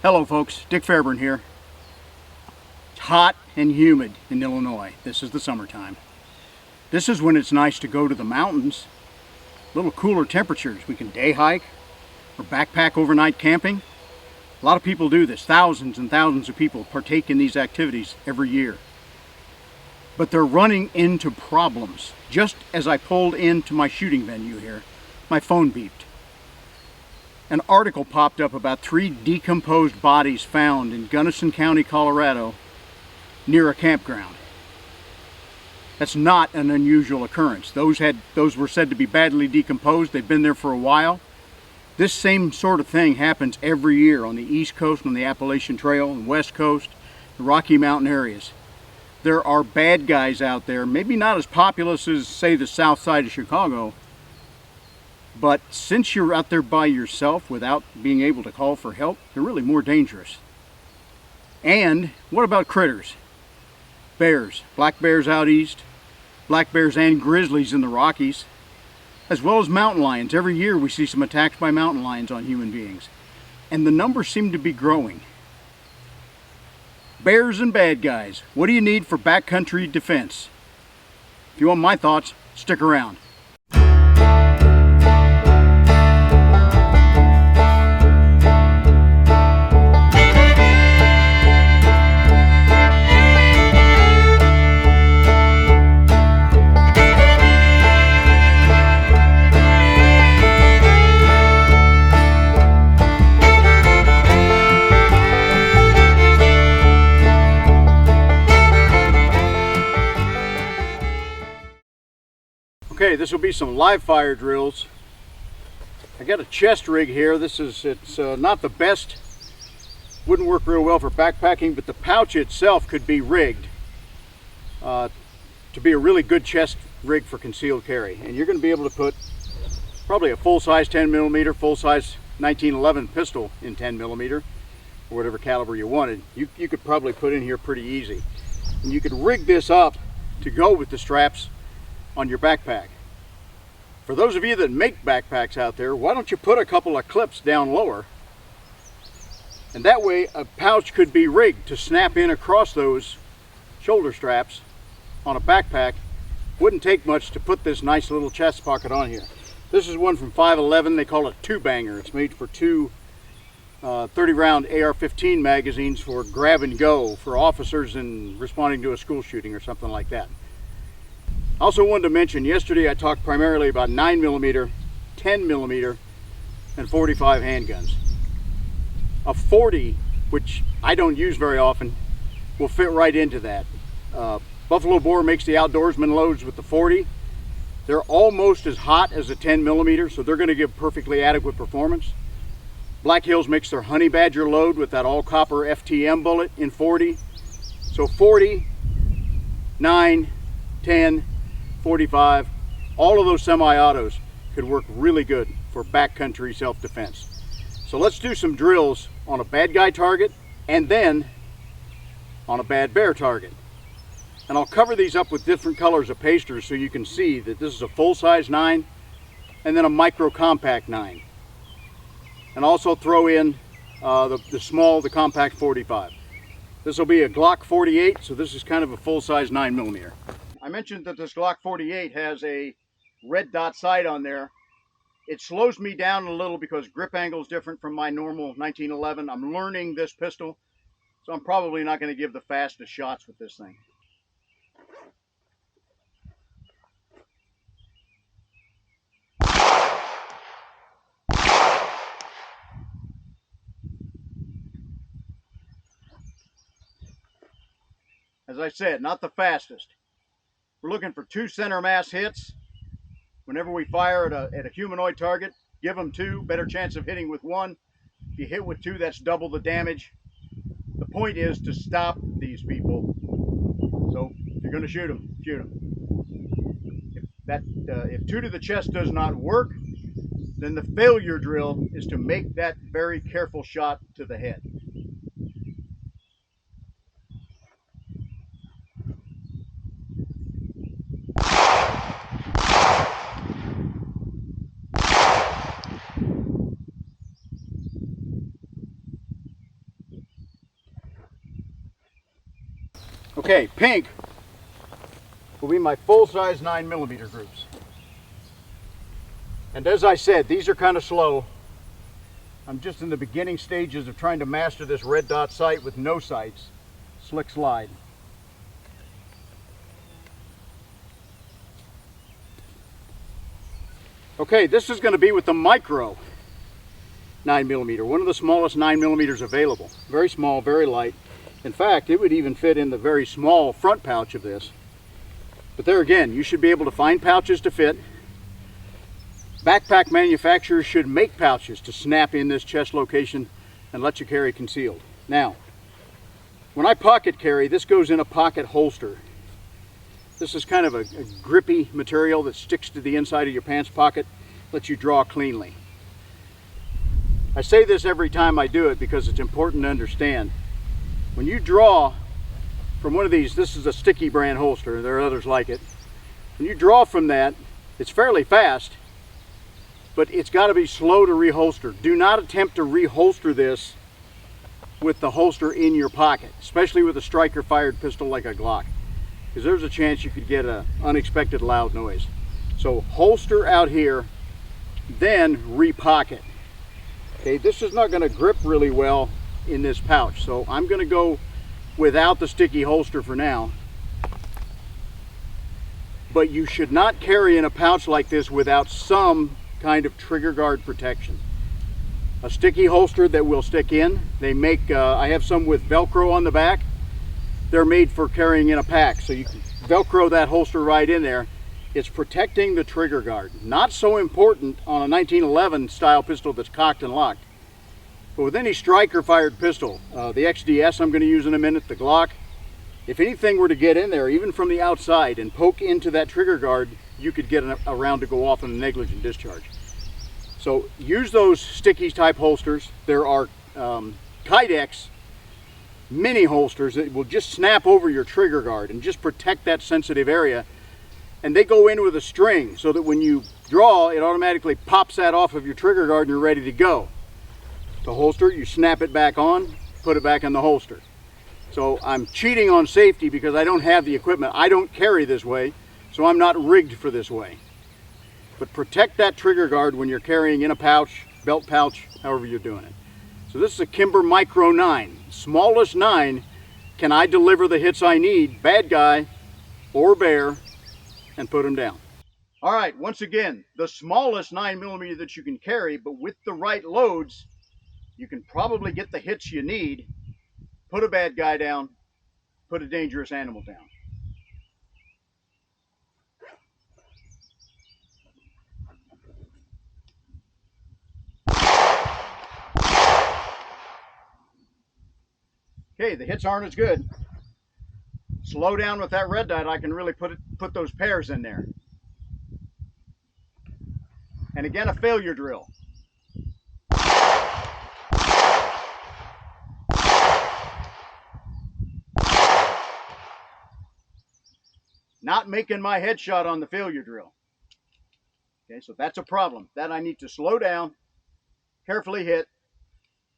Hello folks, Dick Fairburn here. It's hot and humid in Illinois. This is the summertime. This is when it's nice to go to the mountains. A little cooler temperatures. We can day hike or backpack overnight camping. A lot of people do this. Thousands and thousands of people partake in these activities every year. But they're running into problems. Just as I pulled into my shooting venue here, my phone beeped. An article popped up about 3 decomposed bodies found in Gunnison County, Colorado, near a campground. That's not an unusual occurrence. Those were said to be badly decomposed. They've been there for a while. This same sort of thing happens every year on the East Coast, on the Appalachian Trail, on the West Coast, the Rocky Mountain areas. There are bad guys out there, maybe not as populous as, say, the south side of Chicago, but since you're out there by yourself without being able to call for help, they're really more dangerous. And what about critters? Bears, black bears out east, black bears and grizzlies in the Rockies, as well as mountain lions. Every year we see some attacks by mountain lions on human beings, and the numbers seem to be growing. Bears and bad guys, what do you need for backcountry defense? If you want my thoughts, stick around. Okay, this will be some live fire drills. I got a chest rig here. It's not the best. Wouldn't work real well for backpacking, but the pouch itself could be rigged to be a really good chest rig for concealed carry. And you're going to be able to put probably a full-size 10mm, full-size 1911 pistol in 10mm, or whatever caliber you wanted. You could probably put in here pretty easy. And you could rig this up to go with the straps on your backpack. For those of you that make backpacks out there, why don't you put a couple of clips down lower, and that way a pouch could be rigged to snap in across those shoulder straps on a backpack. Wouldn't take much to put this nice little chest pocket on here. This is one from 511. They call it 2-banger. It's made for 2 30-round AR-15 magazines for grab and go for officers in responding to a school shooting or something like that. I also wanted to mention, yesterday I talked primarily about 9mm, 10mm, and 45 handguns. A 40, which I don't use very often, will fit right into that. Buffalo Bore makes the outdoorsman loads with the 40. They're almost as hot as a 10mm, so they're going to give perfectly adequate performance. Black Hills makes their Honey Badger load with that all copper FTM bullet in 40. So 40, 9, 10, 45, all of those semi-autos could work really good for backcountry self-defense. So let's do some drills on a bad guy target and then on a bad bear target. And I'll cover these up with different colors of pasters so you can see that this is a full-size 9 and then a micro compact 9. And also throw in the compact 45. This will be a Glock 48, so this is kind of a full-size 9mm. I mentioned that this Glock 48 has a red dot sight on there. It slows me down a little because grip angle is different from my normal 1911. I'm learning this pistol, so I'm probably not going to give the fastest shots with this thing. As I said, not the fastest. We're looking for 2 center mass hits. Whenever we fire at a humanoid target, give them 2, better chance of hitting with 1. If you hit with 2, that's double the damage. The point is to stop these people. So if you're going to shoot them, shoot them. If 2 to the chest does not work, then the failure drill is to make that very careful shot to the head. Okay, pink will be my full-size 9mm groups. And as I said, these are kind of slow. I'm just in the beginning stages of trying to master this red dot sight with no sights. Slick slide. Okay, this is going to be with the micro 9mm, one of the smallest 9mm available. Very small, very light. In fact, it would even fit in the very small front pouch of this. But there again, you should be able to find pouches to fit. Backpack manufacturers should make pouches to snap in this chest location and let you carry concealed. Now, when I pocket carry, this goes in a pocket holster. This is kind of a grippy material that sticks to the inside of your pants pocket, lets you draw cleanly. I say this every time I do it because it's important to understand. When you draw from one of these, this is a Sticky brand holster, there are others like it. When you draw from that, it's fairly fast, but it's got to be slow to reholster. Do not attempt to reholster this with the holster in your pocket, especially with a striker fired pistol like a Glock, because there's a chance you could get an unexpected loud noise. So holster out here, then repocket. Okay, this is not going to grip really well in this pouch, so I'm going to go without the sticky holster for now. But you should not carry in a pouch like this without some kind of trigger guard protection. A sticky holster that will stick in. They make, I have some with Velcro on the back. They're made for carrying in a pack, so you can Velcro that holster right in there. It's protecting the trigger guard. Not so important on a 1911 style pistol that's cocked and locked. But with any striker fired pistol, the XDS I'm going to use in a minute, the Glock, if anything were to get in there, even from the outside, and poke into that trigger guard, you could get a round to go off in a negligent discharge. So use those sticky type holsters. There are Kydex mini holsters that will just snap over your trigger guard and just protect that sensitive area. And they go in with a string so that when you draw, it automatically pops that off of your trigger guard and you're ready to go. The holster, you snap it back on, put it back in the holster. So I'm cheating on safety because I don't have the equipment. I don't carry this way, so I'm not rigged for this way. But protect that trigger guard when you're carrying in a pouch, belt pouch, however you're doing it. So this is a Kimber Micro 9. Smallest 9. Can I deliver the hits I need, bad guy or bear, and put them down? All right, once again, the smallest 9mm that you can carry, but with the right loads, you can probably get the hits you need, put a bad guy down, put a dangerous animal down. Okay, the hits aren't as good. Slow down with that red dot, I can really put those pairs in there. And again, a failure drill. Not making my headshot on the failure drill. Okay, so that's a problem. That I need to slow down, carefully hit.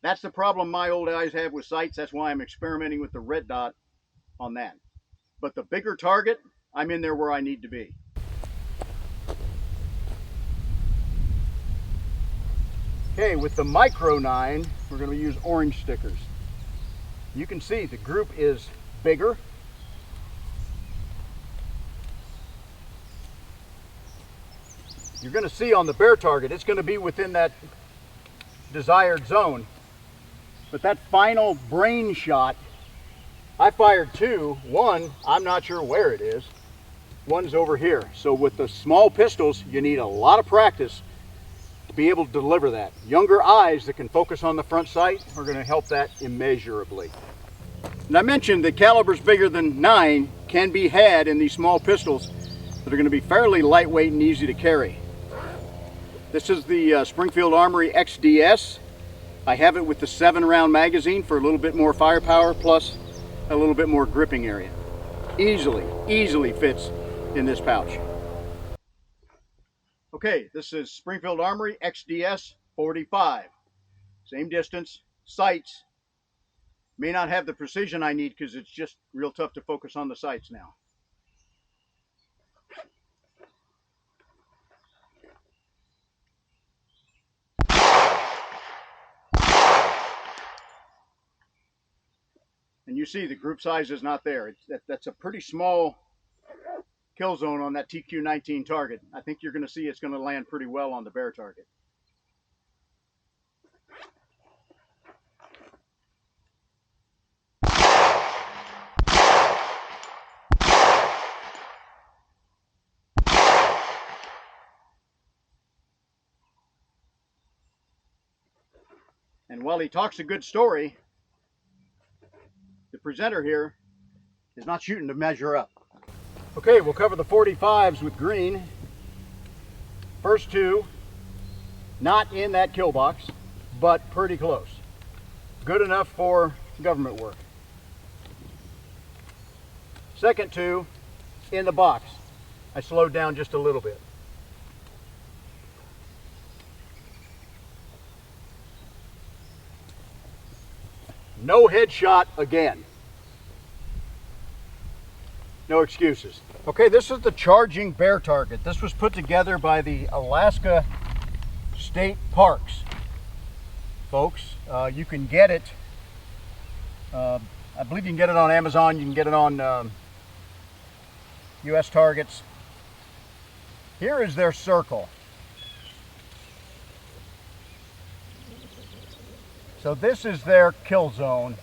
That's the problem my old eyes have with sights. That's why I'm experimenting with the red dot on that. But the bigger target, I'm in there where I need to be. Okay, with the Micro 9, we're going to use orange stickers. You can see the group is bigger. You're going to see on the bear target, it's going to be within that desired zone. But that final brain shot, I fired two. One, I'm not sure where it is. One's over here. So with the small pistols, you need a lot of practice to be able to deliver that. Younger eyes that can focus on the front sight are going to help that immeasurably. And I mentioned that calibers bigger than 9 can be had in these small pistols that are going to be fairly lightweight and easy to carry. This is the Springfield Armory XDS. I have it with the 7-round magazine for a little bit more firepower, plus a little bit more gripping area. Easily fits in this pouch. Okay, this is Springfield Armory XDS 45. Same distance, sights, May not have the precision I need because it's just real tough to focus on the sights now. And you see the group size is not there. That's a pretty small kill zone on that TQ-19 target. I think you're going to see it's going to land pretty well on the bear target. And while he talks a good story, the presenter here is not shooting to measure up. Okay, we'll cover the 45s with green. First two, not in that kill box, but pretty close. Good enough for government work. Second two, in the box. I slowed down just a little bit. No headshot again. No excuses. Okay, this is the charging bear target. This was put together by the Alaska State Parks. Folks, you can get it, I believe you can get it on Amazon, you can get it on US Targets. Here is their circle. So this is their kill zone.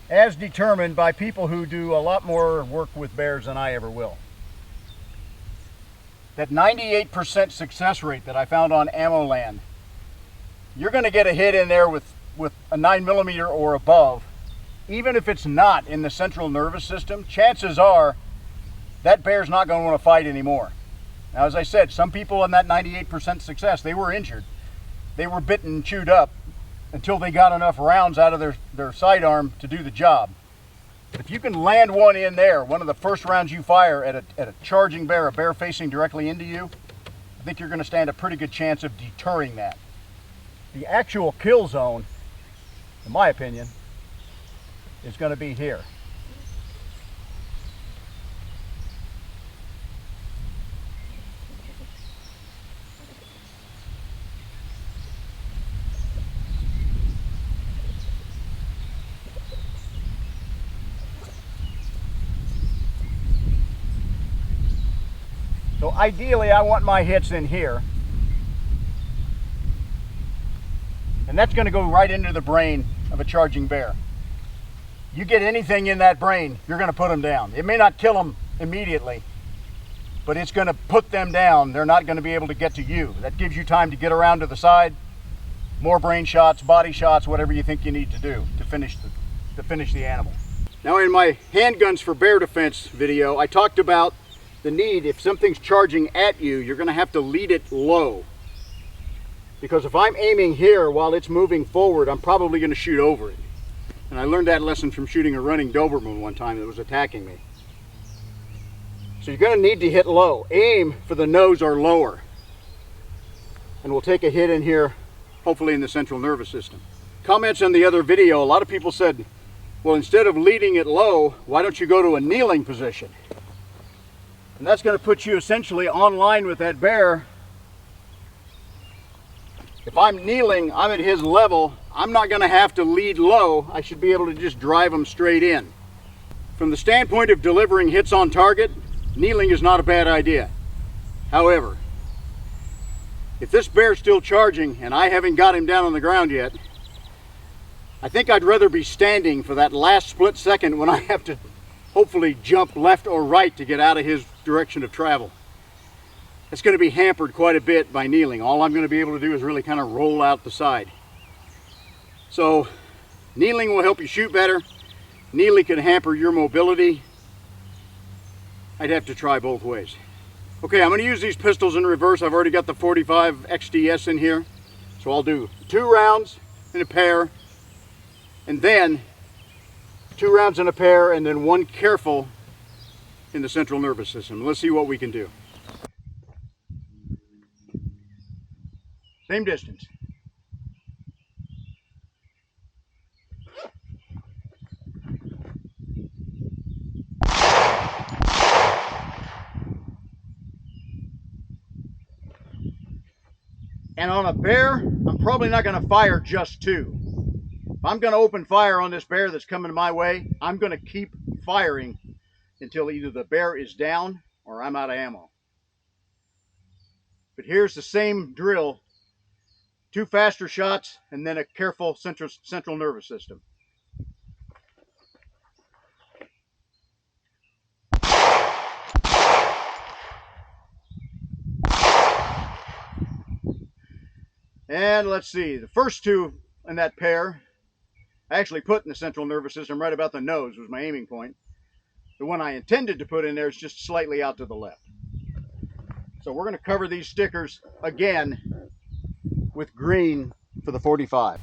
As determined by people who do a lot more work with bears than I ever will. That 98% success rate that I found on AmmoLand, you're going to get a hit in there with a 9mm or above. Even if it's not in the central nervous system, chances are that bear's not going to want to fight anymore. Now, as I said, some people in that 98% success, they were injured. They were bitten and chewed up until they got enough rounds out of their sidearm to do the job. But if you can land one in there, one of the first rounds you fire at a charging bear, a bear facing directly into you, I think you're going to stand a pretty good chance of deterring that. The actual kill zone, in my opinion, is going to be here. So ideally, I want my hits in here. And that's going to go right into the brain of a charging bear. You get anything in that brain, you're going to put them down. It may not kill them immediately, but it's going to put them down. They're not going to be able to get to you. That gives you time to get around to the side, more brain shots, body shots, whatever you think you need to do to finish the animal. Now, in my handguns for bear defense video, I talked about the need, if something's charging at you, you're going to have to lead it low. Because if I'm aiming here while it's moving forward, I'm probably going to shoot over it. And I learned that lesson from shooting a running Doberman one time that was attacking me. So you're going to need to hit low. Aim for the nose or lower. And we'll take a hit in here, hopefully in the central nervous system. Comments on the other video, a lot of people said, well, instead of leading it low, why don't you go to a kneeling position? And that's going to put you essentially on line with that bear. If I'm kneeling, I'm at his level, I'm not going to have to lead low. I should be able to just drive him straight in. From the standpoint of delivering hits on target, kneeling is not a bad idea. However, if this bear's still charging and I haven't got him down on the ground yet, I think I'd rather be standing for that last split second when I have to hopefully jump left or right to get out of his direction of travel. It's going to be hampered quite a bit by kneeling. All I'm going to be able to do is really kind of roll out the side. So kneeling will help you shoot better. Kneeling can hamper your mobility. I'd have to try both ways. Okay, I'm going to use these pistols in reverse. I've already got the 45 XDS in here. So I'll do 2 rounds in a pair, and then 2 rounds in a pair, and then 1 careful in the central nervous system. Let's see what we can do. Same distance. And on a bear, I'm probably not going to fire just two. If I'm going to open fire on this bear that's coming my way, I'm going to keep firing until either the bear is down or I'm out of ammo. But here's the same drill: two faster shots and then a careful central nervous system. And let's see, the first two in that pair, I actually put in the central nervous system right about the nose was my aiming point. The one I intended to put in there is just slightly out to the left. So we're going to cover these stickers again with green for the 45.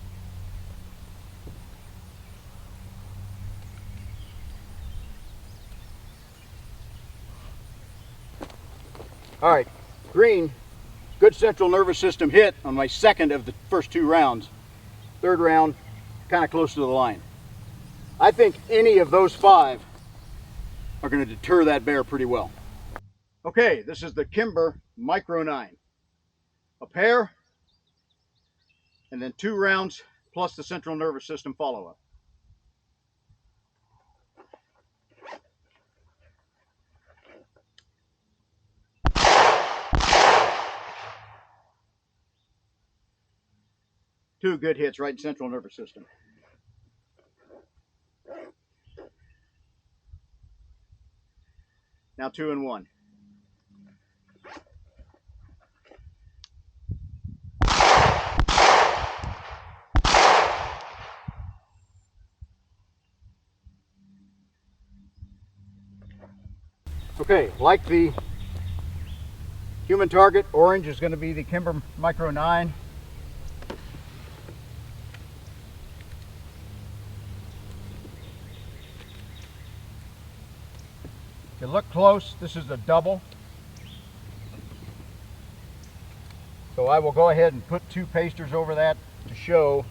All right, green, good central nervous system hit on my second of the first two rounds. Third round, kind of close to the line. I think any of those five are going to deter that bear pretty well. Okay, this is the Kimber Micro 9. A pair, and then 2 rounds plus the central nervous system follow-up. Two good hits right in central nervous system. Now 2 and 1. Okay, like the human target, orange is going to be the Kimber Micro 9. If you look close, this is a double. So I will go ahead and put 2 pasters over that to show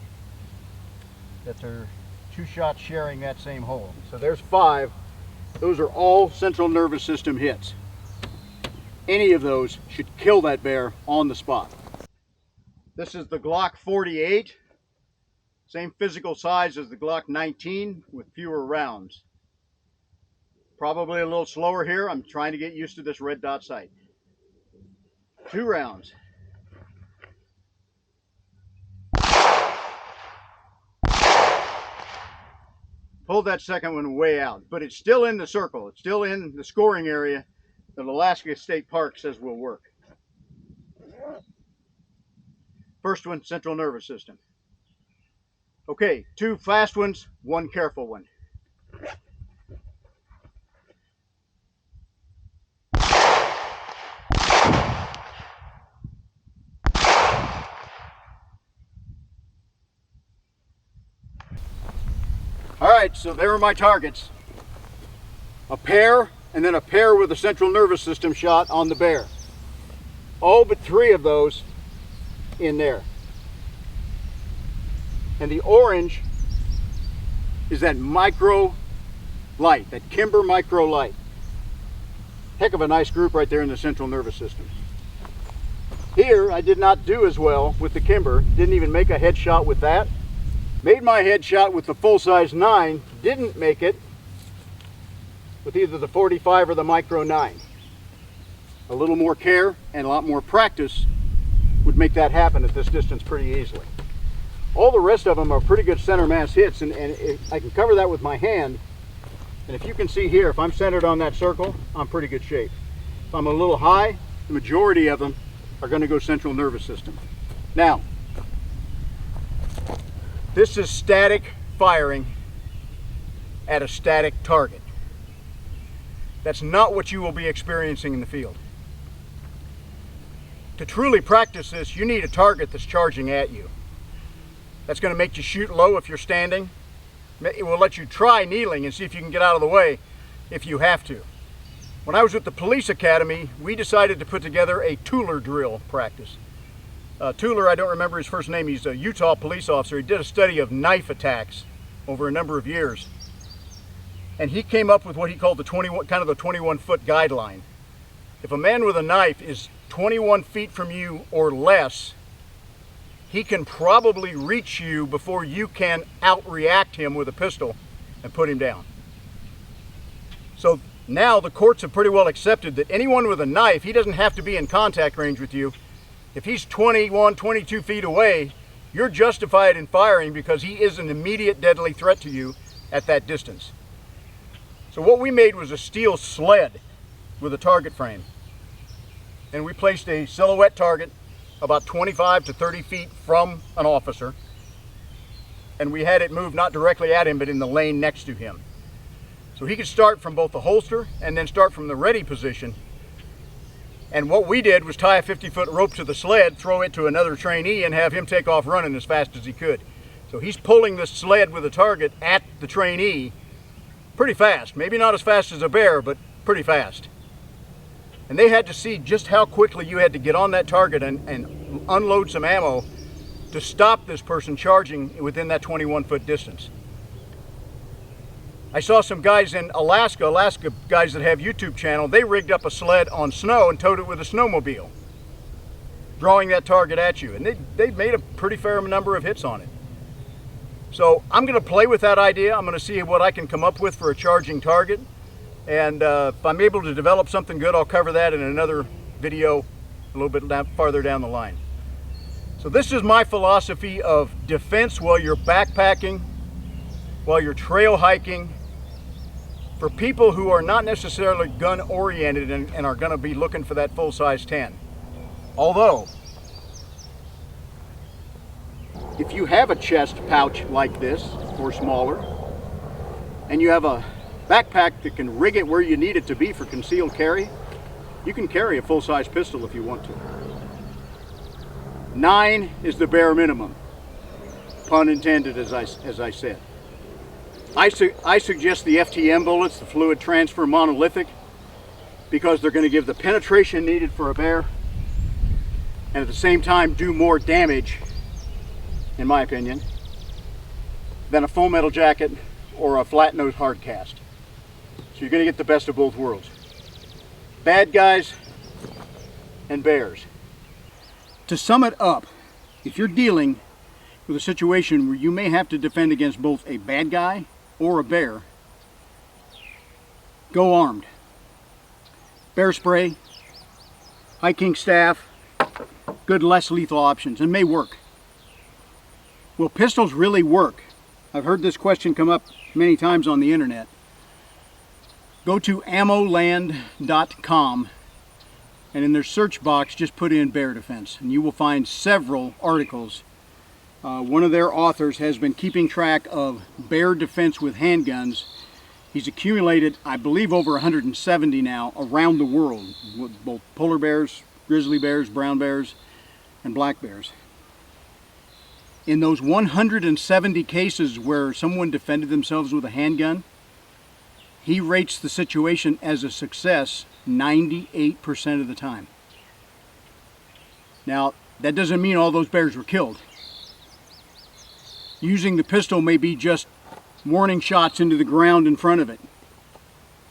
that they're 2 shots sharing that same hole. So there's 5. Those are all central nervous system hits. Any of those should kill that bear on the spot. This is the Glock 48. Same physical size as the Glock 19 with fewer rounds. Probably a little slower here. I'm trying to get used to this red dot sight. 2 rounds. Pulled that second one way out, but it's still in the circle. It's still in the scoring area that Alaska State Park says will work. First one, central nervous system. Okay, 2 fast ones, 1 careful one. All right, so there are my targets. A pair, and then a pair with a central nervous system shot on the bear. All but 3 of those in there. And the orange is that micro light, that Kimber Micro light. Heck of a nice group right there in the central nervous system. Here, I did not do as well with the Kimber. Didn't even make a headshot with that. Made my headshot with the full-size 9, didn't make it with either the 45 or the Micro 9. A little more care and a lot more practice would make that happen at this distance pretty easily. All the rest of them are pretty good center mass hits, and I can cover that with my hand. And if you can see here, if I'm centered on that circle, I'm pretty good shape. If I'm a little high, the majority of them are going to go central nervous system. Now, this is static firing at a static target. That's not what you will be experiencing in the field. To truly practice this, you need a target that's charging at you. That's going to make you shoot low if you're standing. It will let you try kneeling and see if you can get out of the way if you have to. When I was with the police academy, we decided to put together a tooler drill practice. Tuller, I don't remember his first name, he's a Utah police officer. He did a study of knife attacks over a number of years. And he came up with what he called the 21-foot guideline. If a man with a knife is 21 feet from you or less, he can probably reach you before you can outreact him with a pistol and put him down. So now the courts have pretty well accepted that anyone with a knife, he doesn't have to be in contact range with you. If he's 21, 22 feet away, you're justified in firing because he is an immediate deadly threat to you at that distance. So what we made was a steel sled with a target frame. And we placed a silhouette target about 25 to 30 feet from an officer. And we had it move not directly at him, but in the lane next to him. So he could start from both the holster and then start from the ready position. And what we did was tie a 50-foot rope to the sled, throw it to another trainee, and have him take off running as fast as he could. So he's pulling this sled with a target at the trainee pretty fast. Maybe not as fast as a bear, but pretty fast. And they had to see just how quickly you had to get on that target and unload some ammo to stop this person charging within that 21-foot distance. I saw some guys in Alaska guys that have YouTube channel, they rigged up a sled on snow and towed it with a snowmobile, drawing that target at you. And they made a pretty fair number of hits on it. So I'm going to play with that idea. I'm going to see what I can come up with for a charging target. And if I'm able to develop something good, I'll cover that in another video a little bit farther down the line. So this is my philosophy of defense while you're backpacking, while you're trail hiking, for people who are not necessarily gun oriented and are going to be looking for that full-size 10. Although, if you have a chest pouch like this or smaller, and you have a backpack that can rig it where you need it to be for concealed carry, you can carry a full-size pistol if you want to. 9 is the bare minimum, pun intended, as I said. I suggest the FTM bullets, the fluid transfer monolithic, because they're going to give the penetration needed for a bear and at the same time do more damage, in my opinion, than a full metal jacket or a flat nose hard cast. So you're going to get the best of both worlds. Bad guys and bears. To sum it up, if you're dealing with a situation where you may have to defend against both a bad guy or a bear, go armed. Bear spray, hiking staff, good less lethal options, and may work. Will pistols really work? I've heard this question come up many times on the internet. Go to ammoland.com and in their search box just put in bear defense and you will find several articles. One of their authors has been keeping track of bear defense with handguns. He's accumulated, I believe, over 170 now around the world, with both polar bears, grizzly bears, brown bears, and black bears. In those 170 cases where someone defended themselves with a handgun, he rates the situation as a success 98% of the time. Now, that doesn't mean all those bears were killed. Using the pistol may be just warning shots into the ground in front of it.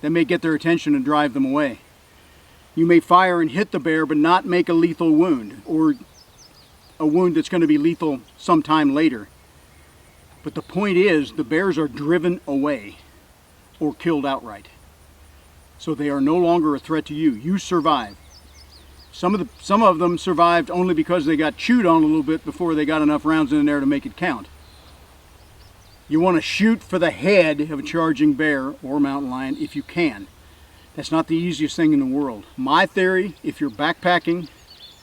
That may get their attention and drive them away. You may fire and hit the bear but not make a lethal wound, or a wound that's going to be lethal sometime later. But the point is, the bears are driven away or killed outright. So they are no longer a threat to you. You survive. Some of them survived only because they got chewed on a little bit before they got enough rounds in there to make it count. You want to shoot for the head of a charging bear or mountain lion if you can. That's not the easiest thing in the world. My theory, if you're backpacking,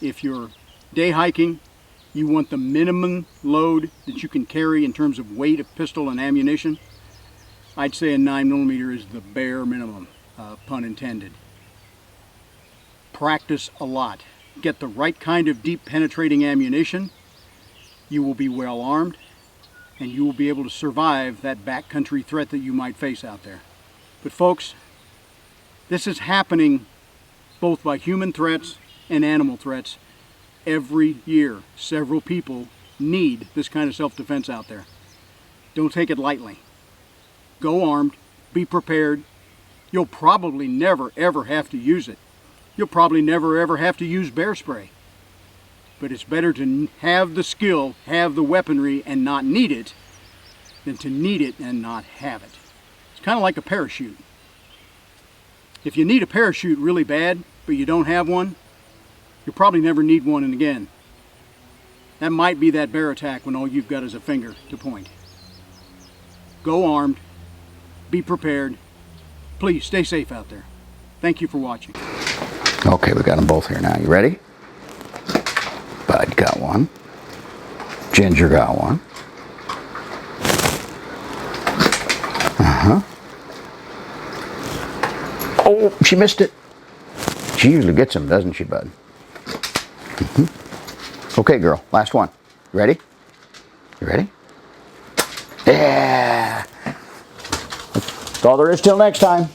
if you're day hiking, you want the minimum load that you can carry in terms of weight of pistol and ammunition. I'd say a 9mm is the bare minimum, pun intended. Practice a lot. Get the right kind of deep penetrating ammunition. You will be well armed and you will be able to survive that backcountry threat that you might face out there. But folks, this is happening both by human threats and animal threats. every year. Several people need this kind of self-defense out there. Don't take it lightly. Go armed, be prepared. You'll probably never ever have to use it. You'll probably never ever have to use bear spray. But it's better to have the skill, have the weaponry, and not need it, than to need it and not have it. It's kind of like a parachute. If you need a parachute really bad, but you don't have one, you'll probably never need one again. That might be that bear attack when all you've got is a finger to point. Go armed, be prepared. Please stay safe out there. Thank you for watching. Okay, we got them both here now. You ready? Bud got one. Ginger got one. Oh, she missed it. She usually gets them, doesn't she, Bud? Okay, girl, last one. You ready? You ready? Yeah! That's all there is till next time.